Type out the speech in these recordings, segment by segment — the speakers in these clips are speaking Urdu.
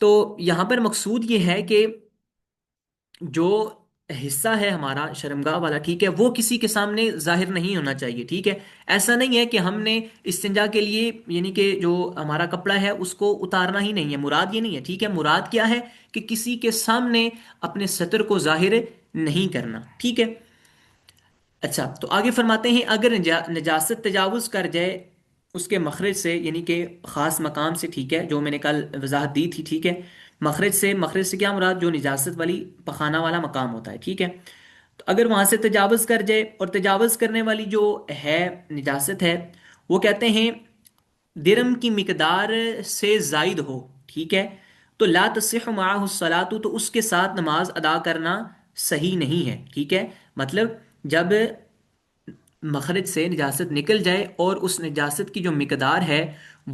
تو یہاں پر مقصود یہ ہے کہ جو حصہ ہے ہمارا شرمگاہ والا، ٹھیک ہے، وہ کسی کے سامنے ظاہر نہیں ہونا چاہیے، ٹھیک ہے۔ ایسا نہیں ہے کہ ہم نے استنجا کے لیے یعنی کہ جو ہمارا کپڑا ہے اس کو اتارنا ہی نہیں ہے، مراد یہ نہیں ہے، ٹھیک ہے۔ مراد کیا ہے کہ کسی کے سامنے اپنے ستر کو ظاہر نہیں کرنا، ٹھیک ہے۔ اچھا، تو آگے فرماتے ہیں اگر نجاست تجاوز کر جائے اس کے مخرج سے، یعنی کہ خاص مقام سے، ٹھیک ہے، جو میں نے کل وضاحت دی تھی، ٹھیک ہے۔ مخرج سے کیا مراد؟ جو نجاست والی پخانہ والا مقام ہوتا ہے، ٹھیک ہے۔ تو اگر وہاں سے تجاوز کر جائے، اور تجاوز کرنے والی جو ہے نجاست ہے، وہ کہتے ہیں درم کی مقدار سے زائد ہو، ٹھیک ہے، تو لا تصح معہ الصلاۃ، تو اس کے ساتھ نماز ادا کرنا صحیح نہیں ہے، ٹھیک ہے۔ مطلب جب مخرج سے نجاست نکل جائے اور اس نجاست کی جو مقدار ہے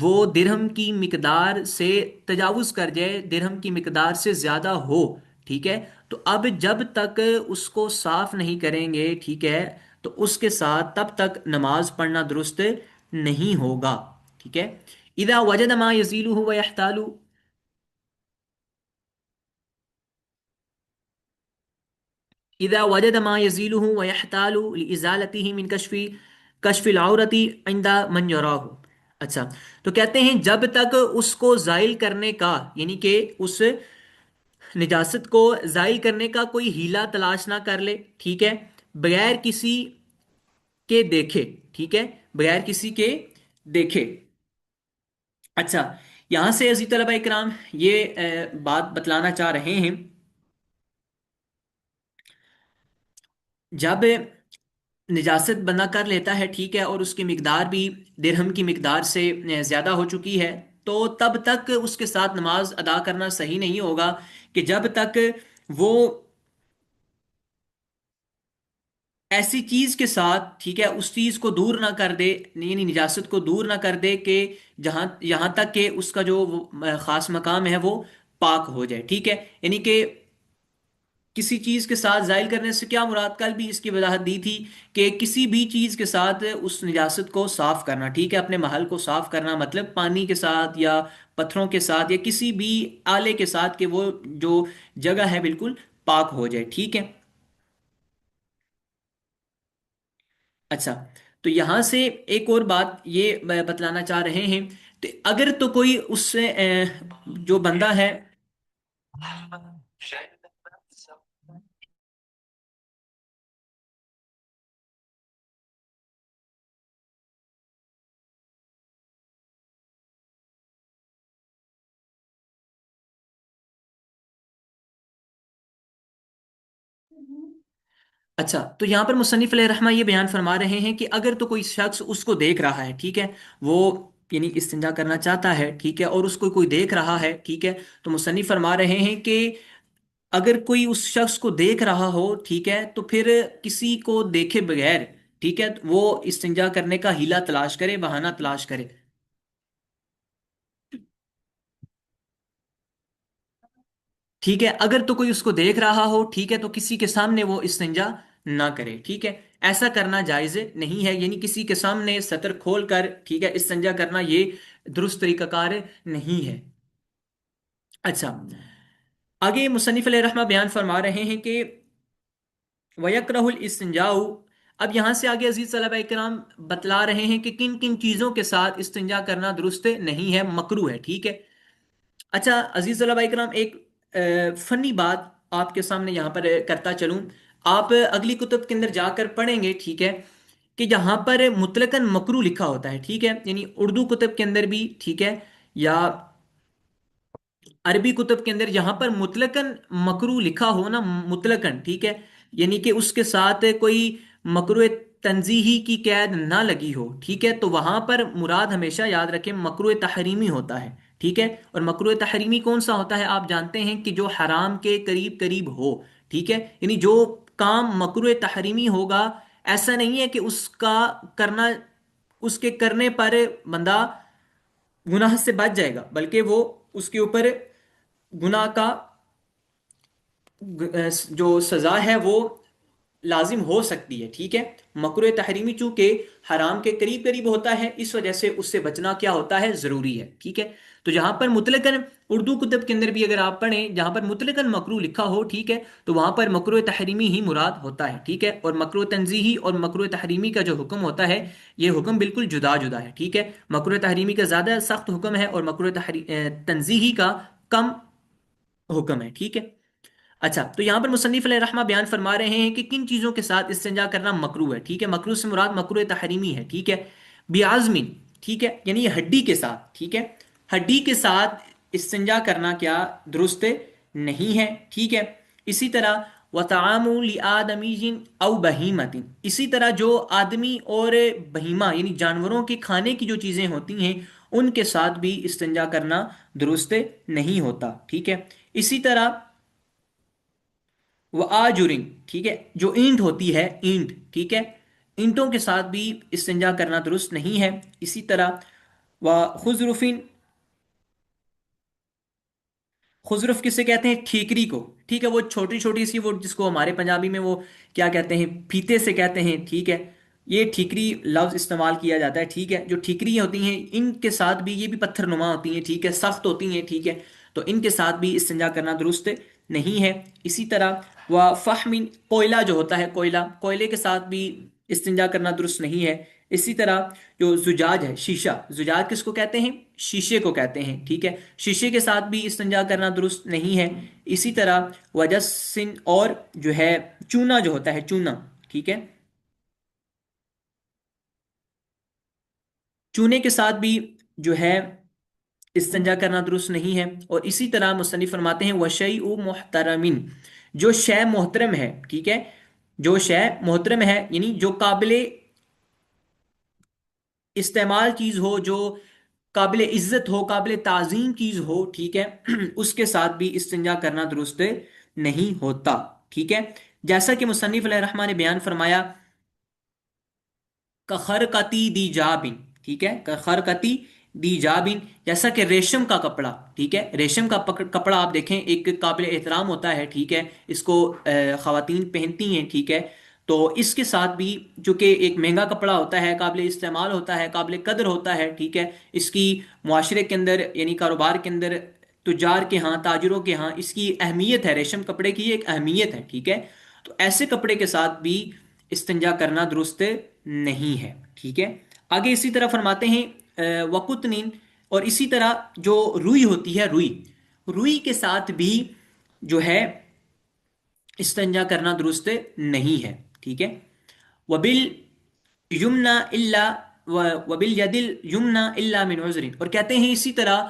وہ درہم کی مقدار سے تجاوز کر جائے، درہم کی مقدار سے زیادہ ہو، ٹھیک ہے، تو اب جب تک اس کو صاف نہیں کریں گے، ٹھیک ہے، تو اس کے ساتھ تب تک نماز پڑھنا درست نہیں ہوگا، ٹھیک ہے۔ اذا وجد ما يزيله ويحتال، اذا وجد ما يزيله ويحتال لازالته من کشف العورت عند من يراه۔ اچھا، تو کہتے ہیں جب تک اس کو زائل کرنے کا، یعنی کہ اس نجاست کو زائل کرنے کا کوئی ہیلا تلاش نہ کر لے، ٹھیک ہے، بغیر کسی کے دیکھے، ٹھیک ہے، بغیر کسی کے دیکھے۔ اچھا، یہاں سے عزیز طلبہ اکرام یہ بات بتلانا چاہ رہے ہیں، جب نجاست بندہ کر لیتا ہے، ٹھیک ہے، اور اس کی مقدار بھی درہم کی مقدار سے زیادہ ہو چکی ہے، تو تب تک اس کے ساتھ نماز ادا کرنا صحیح نہیں ہوگا، کہ جب تک وہ ایسی چیز کے ساتھ، ٹھیک ہے، اس چیز کو دور نہ کر دے، یعنی نجاست کو دور نہ کر دے کہ جہاں یہاں تک کہ اس کا جو خاص مقام ہے وہ پاک ہو جائے، ٹھیک ہے۔ یعنی کہ کسی چیز کے ساتھ زائل کرنے سے کیا مراد؟ کل بھی اس کی وضاحت دی تھی کہ کسی بھی چیز کے ساتھ اس نجاست کو صاف کرنا، ٹھیک ہے، اپنے محل کو صاف کرنا، مطلب پانی کے ساتھ یا پتھروں کے ساتھ یا کسی بھی آلے کے ساتھ، کہ وہ جو جگہ ہے بالکل پاک ہو جائے، ٹھیک ہے۔ اچھا، تو یہاں سے ایک اور بات یہ بتلانا چاہ رہے ہیں، تو اگر تو کوئی اس سے جو بندہ ہے، اچھا، تو یہاں پر مصنف علیہ رحمہ یہ بیان فرما رہے ہیں کہ اگر تو کوئی شخص اس کو دیکھ رہا ہے، ٹھیک ہے، وہ یعنی استنجا کرنا چاہتا ہے، ٹھیک ہے، اور اس کو کوئی دیکھ رہا ہے، ٹھیک ہے، تو مصنف فرما رہے ہیں کہ اگر کوئی اس شخص کو دیکھ رہا ہو، ٹھیک ہے، تو پھر کسی کو دیکھے بغیر، ٹھیک ہے، وہ استنجا کرنے کا ہیلا تلاش کرے، بہانہ تلاش کرے، ٹھیک ہے۔ اگر تو کوئی اس کو دیکھ رہا ہو، ٹھیک ہے، تو کسی کے سامنے وہ استنجا نہ کرے، ٹھیک ہے، ایسا کرنا جائز نہیں ہے، یعنی کسی کے سامنے سطر کھول کر، ٹھیک ہے، استنجا کرنا یہ درست طریقہ کار نہیں ہے۔ اچھا، آگے مصنف علیہ رحمہ بیان فرما رہے ہیں کہ وَيَكْرَهُ الْإِسْتِنْجَاءُ، اب یہاں سے آگے عزیز طلبہ اکرام بتلا رہے ہیں کہ کن کن چیزوں کے ساتھ استنجا کرنا درست نہیں ہے، مکروہ ہے، ٹھیک ہے۔ اچھا عزیز طلبہ اکرام، ایک فنی بات آپ کے سامنے یہاں پر کرتا چلوں، آپ اگلی کتب کے اندر جا کر پڑھیں گے، ٹھیک ہے، کہ جہاں پر مطلقاً مکروہ لکھا ہوتا ہے، ٹھیک ہے، یعنی اردو کتب کے اندر بھی، ٹھیک ہے، یا عربی کتب کے اندر یہاں پر مطلقاً مکروہ لکھا ہو نا، مطلقاً، ٹھیک ہے، یعنی کہ اس کے ساتھ کوئی مکروہ تنزیہی کی قید نہ لگی ہو، ٹھیک ہے، تو وہاں پر مراد ہمیشہ یاد رکھیں مکروہ تحریمی ہوتا ہے، ٹھیک ہے۔ اور مکروہ تحریمی کون سا ہوتا ہے؟ آپ جانتے ہیں کہ جو حرام کے قریب قریب ہو، ٹھیک ہے، یعنی جو کام مکروہ تحریمی ہوگا، ایسا نہیں ہے کہ اس کا کرنا، اس کے کرنے پر بندہ گناہ سے بچ جائے گا، بلکہ وہ اس کے اوپر گناہ کا جو سزا ہے وہ لازم ہو سکتی ہے، ٹھیک ہے، مکروہ تحریمی چونکہ حرام کے قریب قریب ہوتا ہے، اس وجہ سے اس سے بچنا کیا ہوتا ہے، ضروری ہے، ٹھیک ہے۔ تو جہاں پر مطلقاً اردو کتب کے اندر بھی اگر آپ پڑھیں جہاں پر مطلقاً مکروہ لکھا ہو، ٹھیک ہے، تو وہاں پر مکروہ تحریمی ہی مراد ہوتا ہے، ٹھیک ہے، اور مکروہ تنزیہی اور مکروہ تحریمی کا جو حکم ہوتا ہے یہ حکم بالکل جدا جدا ہے، ٹھیک ہے، مکروہ تحریمی کا زیادہ سخت حکم ہے اور مکروہ تنزیہی کا کم حکم ہے، ٹھیک ہے۔ اچھا، تو یہاں پر مصنف علیہ رحمہ بیان فرما رہے ہیں کہ کن چیزوں کے ساتھ استنجا کرنا مکروہ ہے، ٹھیک ہے، مکروہ سے مراد مکروہ تحریمی ہے، ٹھیک ہے، بیازمین، ٹھیک ہے، یعنی ہڈی کے ساتھ، ٹھیک ہے، ہڈی کے ساتھ استنجا کرنا کیا درست نہیں ہے، ٹھیک ہے۔ اسی طرح وطعام لآدمی او بہیمت، اسی طرح جو آدمی اور بہیمہ یعنی جانوروں کے کھانے کی جو چیزیں ہوتی ہیں ان کے ساتھ بھی استنجا کرنا درست نہیں ہوتا، ٹھیک ہے۔ اسی طرح وہ آجرن، ٹھیک ہے، جو اینٹ ہوتی ہے، اینٹ، ٹھیک ہے، اینٹوں کے ساتھ بھی استنجا کرنا درست نہیں ہے۔ اسی طرح وہ خزرفن، خزرف کسے کہتے ہیں، ٹھیکری کو، ٹھیک ہے، وہ چھوٹی چھوٹی سی، وہ جس کو ہمارے پنجابی میں وہ کیا کہتے ہیں، پھیتے سے کہتے ہیں، ٹھیک ہے، یہ ٹھیکری لفظ استعمال کیا جاتا ہے، ٹھیک ہے، جو ٹھیکری ہوتی ہیں ان کے ساتھ بھی، یہ بھی پتھر نما ہوتی ہیں، ٹھیک ہے، سخت ہوتی ہیں، ٹھیک ہے، تو ان کے ساتھ بھی استنجا کرنا درست نہیں ہے۔ اسی طرح وہ فحم، کوئلہ جو ہوتا ہے، کوئلہ، کوئلے کے ساتھ بھی استنجا کرنا درست نہیں ہے۔ اسی طرح جو زجاج ہے، شیشہ، زجاج کس کو کہتے ہیں، شیشے کو کہتے ہیں، ٹھیک ہے، شیشے کے ساتھ بھی استنجا کرنا درست نہیں ہے۔ اسی طرح وجسن، اور جو ہے چونا جو ہوتا ہے، چونا، ٹھیک ہے، چونے کے ساتھ بھی جو ہے استنجا کرنا درست نہیں ہے۔ اور اسی طرح مصنف فرماتے ہیں وشیء محترمن، جو شے محترم ہے، ٹھیک ہے، جو شے محترم ہے یعنی جو قابل استعمال چیز ہو، جو قابل عزت ہو، قابل تعظیم چیز ہو، ٹھیک ہے، اس کے ساتھ بھی استنجا کرنا درست نہیں ہوتا، ٹھیک ہے۔ جیسا کہ مصنف علیہ الرحمٰ نے بیان فرمایا کخرقتی دی جابن، ٹھیک ہے، کخرقتی دی جابن، جیسا کہ ریشم کا کپڑا، ٹھیک ہے، ریشم کا کپڑا آپ دیکھیں ایک قابل احترام ہوتا ہے، ٹھیک ہے، اس کو خواتین پہنتی ہیں، ٹھیک ہے، تو اس کے ساتھ بھی چونکہ ایک مہنگا کپڑا ہوتا ہے، قابل استعمال ہوتا ہے، قابل قدر ہوتا ہے، ٹھیک ہے، اس کی معاشرے کے اندر یعنی کاروبار کے اندر تجار کے ہاں، تاجروں کے ہاں اس کی اہمیت ہے، ریشم کپڑے کی ایک اہمیت ہے، ٹھیک ہے، تو ایسے کپڑے کے ساتھ بھی استنجا کرنا درست نہیں ہے، ٹھیک ہے۔ آگے اسی طرح فرماتے ہیں وقتنین، اور اسی طرح جو روئی ہوتی ہے، روئی، روئی کے ساتھ بھی جو ہے استنجا کرنا درست نہیں ہے، ٹھیک ہے۔ وبل یمنا اللہ وبل یدل یمنا اللہ من عذر، اور کہتے ہیں اسی طرح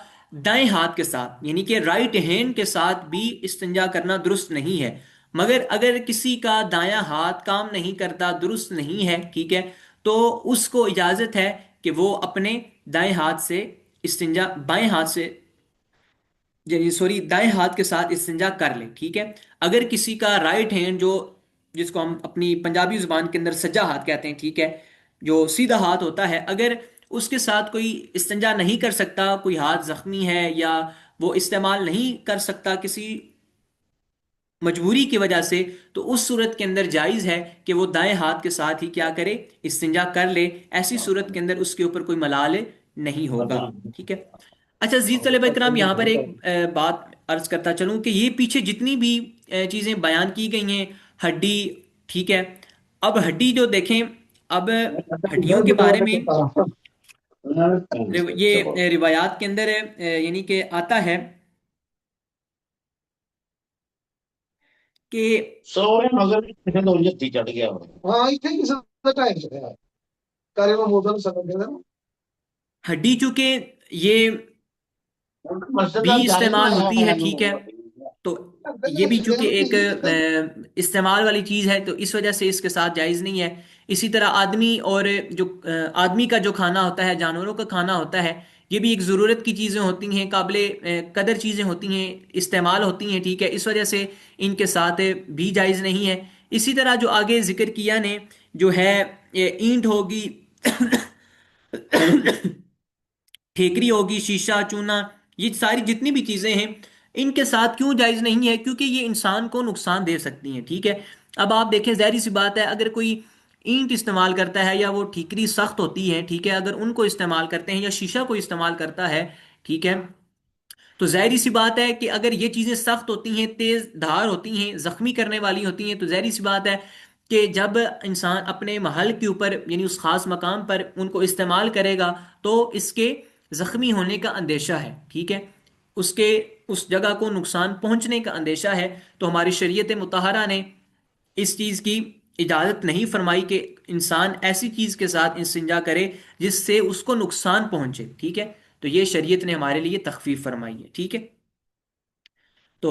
دائیں ہاتھ کے ساتھ یعنی کہ رائٹ ہینڈ کے ساتھ بھی استنجا کرنا درست نہیں ہے، مگر اگر کسی کا دایاں ہاتھ کام نہیں کرتا، درست نہیں ہے، ٹھیک ہے، تو اس کو اجازت ہے کہ وہ اپنے دائیں ہاتھ سے استنجا، بائیں ہاتھ سے، یعنی سوری دائیں ہاتھ کے ساتھ استنجا کر لے، ٹھیک ہے۔ اگر کسی کا رائٹ ہینڈ جو، جس کو ہم اپنی پنجابی زبان کے اندر سجا ہاتھ کہتے ہیں، ٹھیک ہے، جو سیدھا ہاتھ ہوتا ہے، اگر اس کے ساتھ کوئی استنجا نہیں کر سکتا، کوئی ہاتھ زخمی ہے یا وہ استعمال نہیں کر سکتا کسی مجبوری کی وجہ سے، تو اس صورت کے اندر جائز ہے کہ وہ دائیں ہاتھ کے ساتھ ہی کیا کرے، استنجا کر لے، ایسی صورت کے اندر اس کے اوپر کوئی ملال نہیں ہوگا، ٹھیک ہے۔ اچھا عزیز طلبہ کرام، یہاں پر ایک بات عرض کرتا چلوں کہ یہ پیچھے جتنی بھی چیزیں بیان کی گئی ہیں، ہڈی، ٹھیک ہے، اب ہڈی جو دیکھیں، اب ہڈیوں کے بارے میں یہ روایات کے اندر یعنی کہ آتا ہے کہ سورے مگر کسی نے جتی چڑھ گیا ہاں ਇੱਥੇ ਕਿਸੇ ਦਾ ਟਾਈਮ ਚੜਿਆ ਕਰੇ ਉਹ ਮੋਦਨ ਸਕਦੇ ਨਾ ہڈی چونکہ یہ مسجد بھی جانے استعمال ہوتی ہے، ٹھیک ہے، نا تو یہ بھی چونکہ ایک استعمال والی چیز ہے تو اس وجہ سے اس کے ساتھ جائز نہیں ہے۔ اسی طرح آدمی اور جو آدمی کا جو کھانا ہوتا ہے، جانوروں کا کھانا ہوتا ہے، یہ بھی ایک ضرورت کی چیزیں ہوتی ہیں، قابل قدر چیزیں ہوتی ہیں، استعمال ہوتی ہیں، ٹھیک ہے، اس وجہ سے ان کے ساتھ بھی جائز نہیں ہے۔ اسی طرح جو آگے ذکر کیا نے جو ہے یہ اینٹ ہوگی، ٹھیکری ہوگی، شیشہ، چونا، یہ ساری جتنی بھی چیزیں ہیں ان کے ساتھ کیوں جائز نہیں ہے، کیونکہ یہ انسان کو نقصان دے سکتی ہیں، ٹھیک ہے۔ اب آپ دیکھیں ظاہری سی بات ہے، اگر کوئی اینٹ استعمال کرتا ہے یا وہ ٹھیکری سخت ہوتی ہے، ٹھیک ہے، اگر ان کو استعمال کرتے ہیں یا شیشہ کو استعمال کرتا ہے، ٹھیک ہے، تو ظاہری سی بات ہے کہ اگر یہ چیزیں سخت ہوتی ہیں، تیز دھار ہوتی ہیں، زخمی کرنے والی ہوتی ہیں، تو ظاہری سی بات ہے کہ جب انسان اپنے محل کے اوپر یعنی اس خاص مقام پر ان کو استعمال کرے گا تو اس کے زخمی ہونے کا اندیشہ ہے، ٹھیک ہے، اس کے اس جگہ کو نقصان پہنچنے کا اندیشہ ہے۔ تو ہماری شریعت مطہرہ نے اس چیز کی اجازت نہیں فرمائی کہ انسان ایسی چیز کے ساتھ استنجا کرے جس سے اس کو نقصان پہنچے، ٹھیک ہے، تو یہ شریعت نے ہمارے لیے تخفیف فرمائی ہے، ٹھیک ہے۔ تو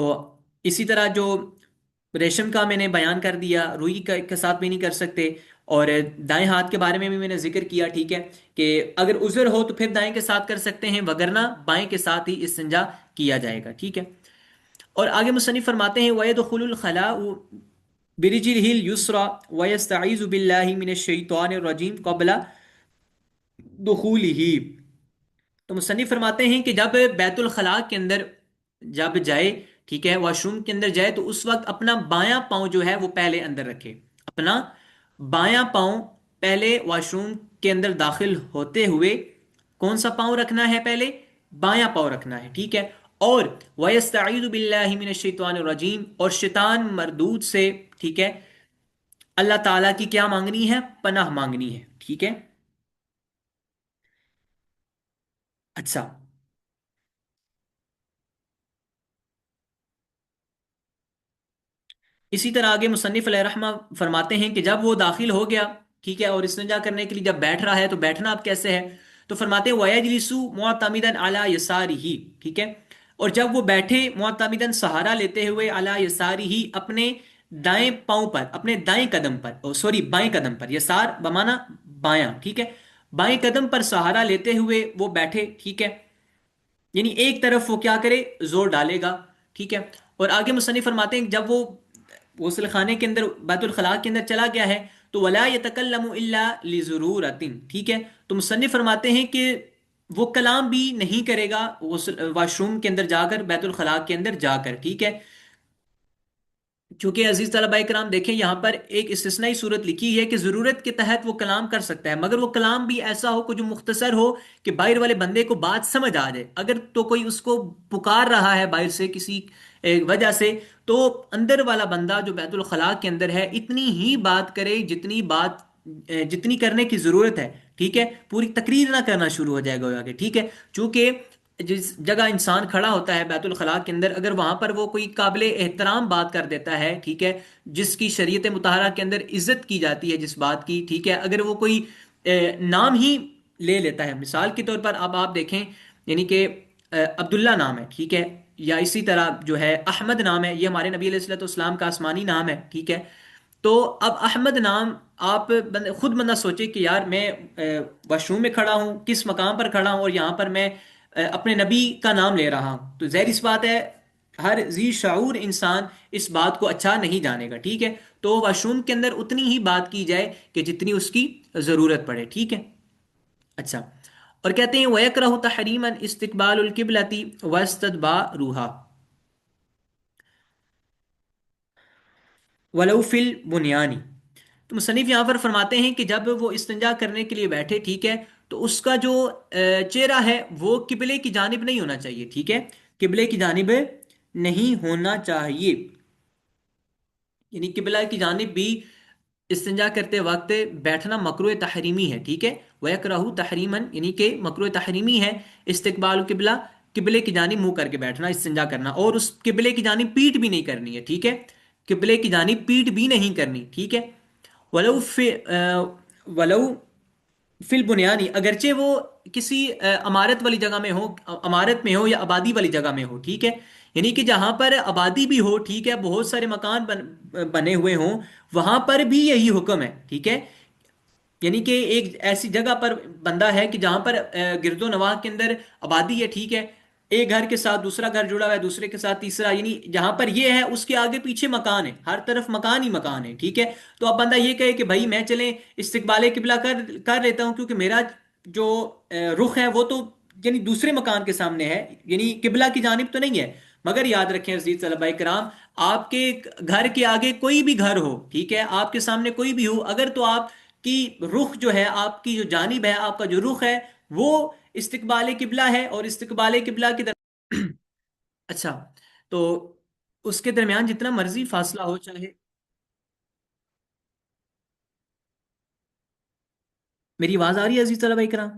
اسی طرح جو ریشم کا میں نے بیان کر دیا، روئی کا کے ساتھ بھی نہیں کر سکتے، اور دائیں ہاتھ کے بارے میں بھی میں نے ذکر کیا، ٹھیک ہے، کہ اگر عذر ہو تو پھر دائیں کے ساتھ کر سکتے ہیں، وگرنہ بائیں کے ساتھ ہی استنجا کیا جائے گا، ٹھیک ہے۔ اور آگے مصنف فرماتے ہیں وَيَدْخُلُ الْخَلَاءُ بِرِجِلِهِ الْيُسْرَى وَيَسْتَعِيذُ بِاللَّهِ مِنَ الشَّيْطَانِ الرَّجِيمِ قَبْلَ دُخُولِهِ۔ تو مصنف فرماتے ہیں کہ جب بیت الخلاء کے اندر جب جائے، ٹھیک ہے، واش روم کے اندر جائے، تو اس وقت اپنا بایاں پاؤں جو ہے وہ پہلے اندر رکھے، اپنا بایاں پاؤں پہلے واش روم کے اندر داخل ہوتے ہوئے کون سا پاؤں رکھنا ہے؟ پہلے بایاں پاؤں رکھنا ہے، ٹھیک ہے، اور وَيَسْتَعِيذُ بِاللَّهِ مِنَ الشَّيْطَانِ الرَّجِيمِ، اور شیطان مردود سے، ٹھیک ہے، اللہ تعالیٰ کی کیا مانگنی ہے؟ پناہ مانگنی ہے، ٹھیک ہے۔ اچھا، اسی طرح آگے مصنف علیہ رحمہ فرماتے ہیں کہ جب وہ داخل ہو گیا، ٹھیک ہے، اور استنجا کرنے کے لیے جب بیٹھ رہا ہے تو بیٹھنا اب کیسے ہے؟ تو فرماتے ہیں وَيَجْلِسُ مُعْتَمِدًا عَلَى يَسَارِهِ، ٹھیک ہے، اور جب وہ بیٹھے معتمدن سہارا لیتے ہوئے علی یسارہ اپنے دائیں پاؤں پر، اپنے دائیں قدم پر، سوری بائیں قدم پر، یسار بمانا بایاں، ٹھیک ہے، بائیں قدم پر سہارا لیتے ہوئے وہ بیٹھے، ٹھیک ہے، یعنی ایک طرف وہ کیا کرے؟ زور ڈالے گا، ٹھیک ہے۔ اور آگے مصنف فرماتے ہیں کہ جب وہ غسل خانے کے اندر بیت الخلاء کے اندر چلا گیا ہے تو ولا يتکلم الا لضرورت، ٹھیک ہے، تو مصنف فرماتے ہیں کہ وہ کلام بھی نہیں کرے گا غسل واش روم کے اندر جا کر، بیت الخلاء کے اندر جا کر، ٹھیک ہے، چونکہ عزیز طلبہ کرام دیکھیں یہاں پر ایک استثنائی صورت لکھی ہے کہ ضرورت کے تحت وہ کلام کر سکتا ہے، مگر وہ کلام بھی ایسا ہو کہ جو مختصر ہو کہ باہر والے بندے کو بات سمجھ آ جائے۔ اگر تو کوئی اس کو پکار رہا ہے باہر سے کسی وجہ سے، تو اندر والا بندہ جو بیت الخلاء کے اندر ہے اتنی ہی بات کرے جتنی بات جتنی کرنے کی ضرورت ہے، ٹھیک ہے، پوری تقریر نہ کرنا شروع ہو جائے گا آگے، ٹھیک ہے، چونکہ جس جگہ انسان کھڑا ہوتا ہے بیت الخلاء کے اندر، اگر وہاں پر وہ کوئی قابل احترام بات کر دیتا ہے، ٹھیک ہے، جس کی شریعت مطہرہ کے اندر عزت کی جاتی ہے جس بات کی، ٹھیک ہے، اگر وہ کوئی نام ہی لے لیتا ہے، مثال کے طور پر اب آپ دیکھیں، یعنی کہ عبداللہ نام ہے، ٹھیک ہے، یا اسی طرح جو ہے احمد نام ہے، یہ ہمارے نبی علیہ الصلوۃ والسلام کا آسمانی نام ہے، ٹھیک ہے، تو اب احمد نام آپ خود بندہ سوچے کہ یار میں واش روم میں کھڑا ہوں، کس مقام پر کھڑا ہوں، اور یہاں پر میں اپنے نبی کا نام لے رہا ہوں، تو ظاہر اس بات ہے ہر ذی شعور انسان اس بات کو اچھا نہیں جانے گا، ٹھیک ہے، تو واش روم کے اندر اتنی ہی بات کی جائے کہ جتنی اس کی ضرورت پڑے، ٹھیک ہے۔ اچھا، اور کہتے ہیں وَيَكْرَهُ تَحْرِيمًا اسْتِقْبَالُ الْقِبْلَةِ وَاسْتِدْبَارُهَا وَلَوْ فِي الْبُنْيَانِ۔ تو مصنف یہاں پر فرماتے ہیں کہ جب وہ استنجا کرنے کے لیے بیٹھے، ٹھیک ہے، تو اس کا جو چہرہ ہے وہ قبلے کی جانب نہیں ہونا چاہیے، ٹھیک ہے، قبلے کی جانب نہیں ہونا چاہیے، یعنی قبلہ کی جانب بھی استنجا کرتے وقت بیٹھنا مکروہ تحریمی ہے، ٹھیک ہے، وَيَكْرَهُ تَحْرِيمًا، یعنی کہ مکروہ تحریمی ہے استقبال قبلہ، قبلے کی جانب منہ کر کے بیٹھنا استنجا کرنا، اور اس قبلے کی جانب پیٹ بھی نہیں کرنی ہے، ٹھیک ہے، قبلے کی جانب پیٹ بھی نہیں کرنی، ٹھیک ہے، ولو فی ولو فی البنیانی، اگرچہ وہ کسی عمارت والی جگہ میں ہو، عمارت میں ہو یا آبادی والی جگہ میں ہو، ٹھیک ہے، یعنی کہ جہاں پر آبادی بھی ہو، ٹھیک ہے، بہت سارے مکان بنے ہوئے ہوں، وہاں پر بھی یہی حکم ہے، ٹھیک ہے، یعنی کہ ایک ایسی جگہ پر بندہ ہے کہ جہاں پر گرد و نواح کے اندر آبادی ہے، ٹھیک ہے، ایک گھر کے ساتھ دوسرا گھر جڑا ہوا ہے، دوسرے کے ساتھ تیسرا، یعنی جہاں پر یہ ہے اس کے آگے پیچھے مکان ہے، ہر طرف مکان ہی مکان ہے، ٹھیک ہے، تو اب بندہ یہ کہے کہ بھائی میں چلیں استقبال قبلہ کر لیتا ہوں کیونکہ میرا جو رخ ہے وہ تو یعنی دوسرے مکان کے سامنے ہے، یعنی قبلہ کی جانب تو نہیں ہے، مگر یاد رکھیں عزیز طلبہ کرام، آپ کے گھر کے آگے کوئی بھی گھر ہو، ٹھیک ہے، آپ کے سامنے کوئی بھی ہو، اگر تو آپ کی رخ جو ہے، آپ کی جو جانب ہے، آپ کا جو رخ ہے وہ استقبال قبلہ ہے، اور استقبال قبلہ کی اچھا، تو اس کے درمیان جتنا مرضی فاصلہ ہو، چاہے میری آواز آ رہی ہے عزیز طلبہ کرام؟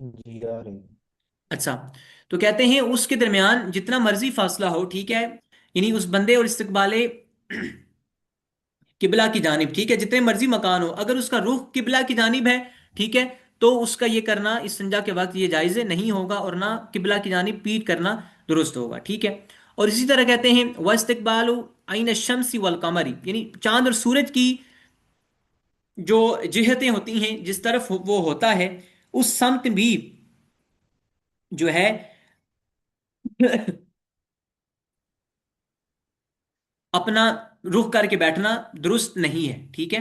جی آ رہی ہے۔ اچھا، تو کہتے ہیں اس کے درمیان جتنا مرضی فاصلہ ہو، ٹھیک ہے، یعنی اس بندے اور استقبال قبلہ کی جانب، ٹھیک ہے، جتنے مرضی مکان ہو، اگر اس کا رخ قبلہ کی جانب ہے، ٹھیک ہے، تو اس کا یہ کرنا استنجا کے وقت یہ جائز نہیں ہوگا، اور نہ قبلہ کی جانب پیٹ کرنا درست ہوگا، ٹھیک ہے۔ اور اسی طرح کہتے ہیں واستقبال عین الشمس والقمر، یعنی چاند اور سورج کی جو جہتیں ہوتی ہیں، جس طرف وہ ہوتا ہے، اس سمت بھی جو ہے اپنا رخ کر کے بیٹھنا درست نہیں ہے، ٹھیک ہے۔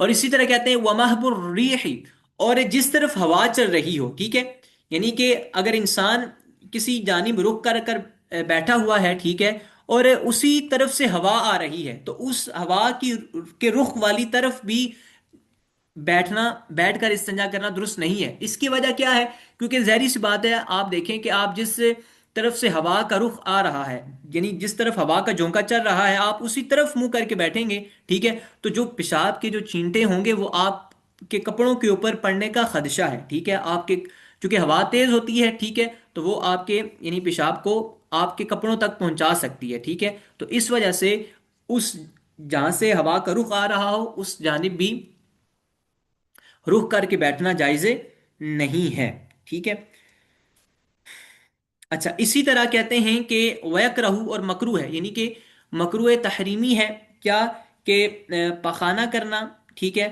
اور اسی طرح کہتے ہیں وَمَهْبُ الرِّيحِ، اور جس طرف ہوا چل رہی ہو، ٹھیک ہے، یعنی کہ اگر انسان کسی جانب رخ کر کر بیٹھا ہوا ہے، ٹھیک ہے، اور اسی طرف سے ہوا آ رہی ہے، تو اس ہوا کی کے رخ والی طرف بھی بیٹھ کر استنجا کرنا درست نہیں ہے۔ اس کی وجہ کیا ہے؟ کیونکہ ظاہری سی بات ہے، آپ دیکھیں کہ آپ جس طرف سے ہوا کا رخ آ رہا ہے، یعنی جس طرف ہوا کا جھونکا چل رہا ہے، آپ اسی طرف منہ کر کے بیٹھیں گے، ٹھیک ہے، تو جو پیشاب کے جو چینٹے ہوں گے وہ آپ کے کپڑوں کے اوپر پڑنے کا خدشہ ہے، ٹھیک ہے، آپ کے چونکہ ہوا تیز ہوتی ہے، ٹھیک ہے، تو وہ آپ کے یعنی پیشاب کو آپ کے کپڑوں تک پہنچا سکتی ہے، ٹھیک ہے، تو اس وجہ سے اس جہاں سے ہوا کا رخ آ رہا ہو اس جانب بھی رخ کر کے بیٹھنا جائز نہیں ہے، ٹھیک ہے۔ اچھا، اسی طرح کہتے ہیں کہ ویکرہ اور مکرو ہے، یعنی کہ مکرو تحریمی ہے کیا؟ کہ پخانہ کرنا، ٹھیک ہے،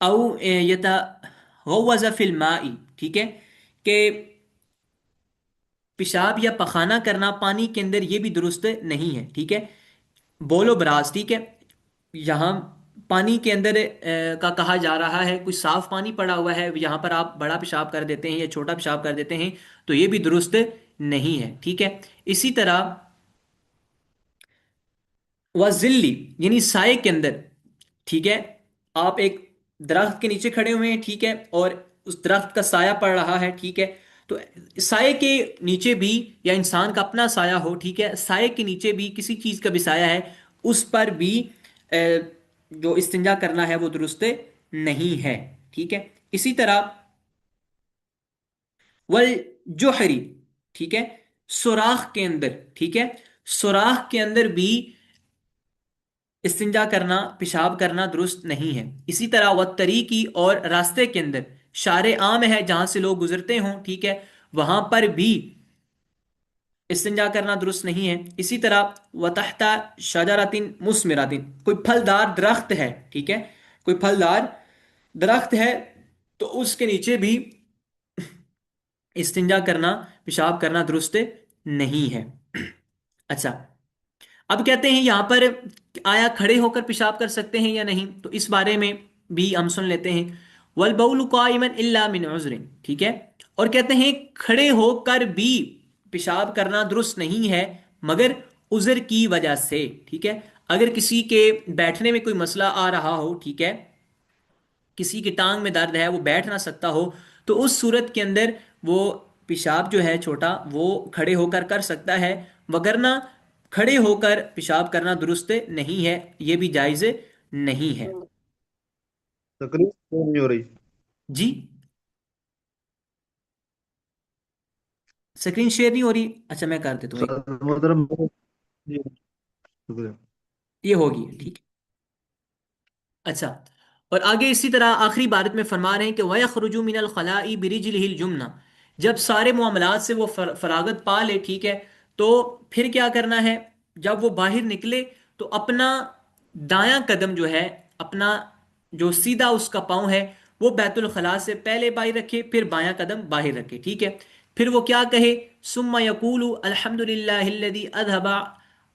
او یتغوز فی الماء، ٹھیک ہے، کہ پیشاب یا پخانہ کرنا پانی کے اندر یہ بھی درست نہیں ہے، ٹھیک ہے۔ بولو براز، ٹھیک ہے، یہاں پانی کے اندر کا کہا جا رہا ہے، کوئی صاف پانی پڑا ہوا ہے، یہاں پر آپ بڑا پیشاب کر دیتے ہیں یا چھوٹا پیشاب کر دیتے ہیں، تو یہ بھی درست نہیں ہے، ٹھیک ہے۔ اسی طرح وزلی، یعنی سائے کے اندر، ٹھیک ہے، آپ ایک درخت کے نیچے کھڑے ہوئے ہیں، ٹھیک ہے، اور اس درخت کا سایہ پڑ رہا ہے، ٹھیک ہے، تو سائے کے نیچے بھی، یا انسان کا اپنا سایہ ہو، ٹھیک ہے، سائے کے نیچے بھی کسی چیز کا بھی سایہ ہے، اس پر بھی اے، جو استنجا کرنا ہے وہ درست نہیں ہے، ٹھیک ہے۔ اسی طرح والجوہری، ٹھیک ہے، سوراخ کے اندر، ٹھیک ہے، سوراخ کے اندر بھی استنجا کرنا، پیشاب کرنا درست نہیں ہے۔ اسی طرح وہ طریقی اور راستے کے اندر، شارع عام ہے جہاں سے لوگ گزرتے ہوں، ٹھیک ہے، وہاں پر بھی استنجا کرنا درست نہیں ہے۔ اسی طرح وہ تحت شجرۃ مثمرۃ، کوئی پھلدار درخت ہے، ٹھیک ہے، کوئی پھلدار درخت ہے، تو اس کے نیچے بھی استنجا کرنا، پیشاب کرنا درست نہیں ہے۔ اچھا، اب کہتے ہیں یہاں پر آیا کھڑے ہو کر پیشاب کر سکتے ہیں یا نہیں، تو اس بارے میں بھی ہم سن لیتے ہیں والبول قائما الا من عذر، ٹھیک ہے، اور کہتے ہیں کھڑے ہو کر بھی پیشاب کرنا درست نہیں ہے مگر عذر کی وجہ سے، ٹھیک ہے، اگر کسی کے بیٹھنے میں کوئی مسئلہ آ رہا ہو، ٹھیک ہے، کسی کی ٹانگ میں درد ہے، وہ بیٹھ نہ سکتا ہو، تو اس صورت کے اندر وہ پیشاب جو ہے چھوٹا وہ کھڑے ہو کر کر سکتا ہے، وگرنہ کھڑے ہو کر پیشاب کرنا درست نہیں ہے، یہ بھی جائز نہیں ہے۔ تقریر نہیں ہو رہی۔ جی، اسکرین شیئر نہیں ہو رہی؟ اچھا میں کر دیتا ہوں، ایک محترم جی شکریہ۔ یہ ہوگی، ٹھیک ہے۔ اچھا، اور آگے اسی طرح آخری عبارت میں فرما رہے ہیں کہ وَيَخْرُجُ مِنَ الْخَلَاءِ بِرِجْلِهِ الْيُمْنَى، جب سارے معاملات سے وہ فراغت پا لے، ٹھیک ہے، تو پھر کیا کرنا ہے؟ جب وہ باہر نکلے تو اپنا دایاں قدم جو ہے، اپنا جو سیدھا اس کا پاؤں ہے، وہ بیت الخلاء سے پہلے باہر رکھے، پھر بایاں قدم باہر رکھے، ٹھیک ہے، پھر وہ کیا کہے؟ ثم یقول الحمد للہ الذی اذهب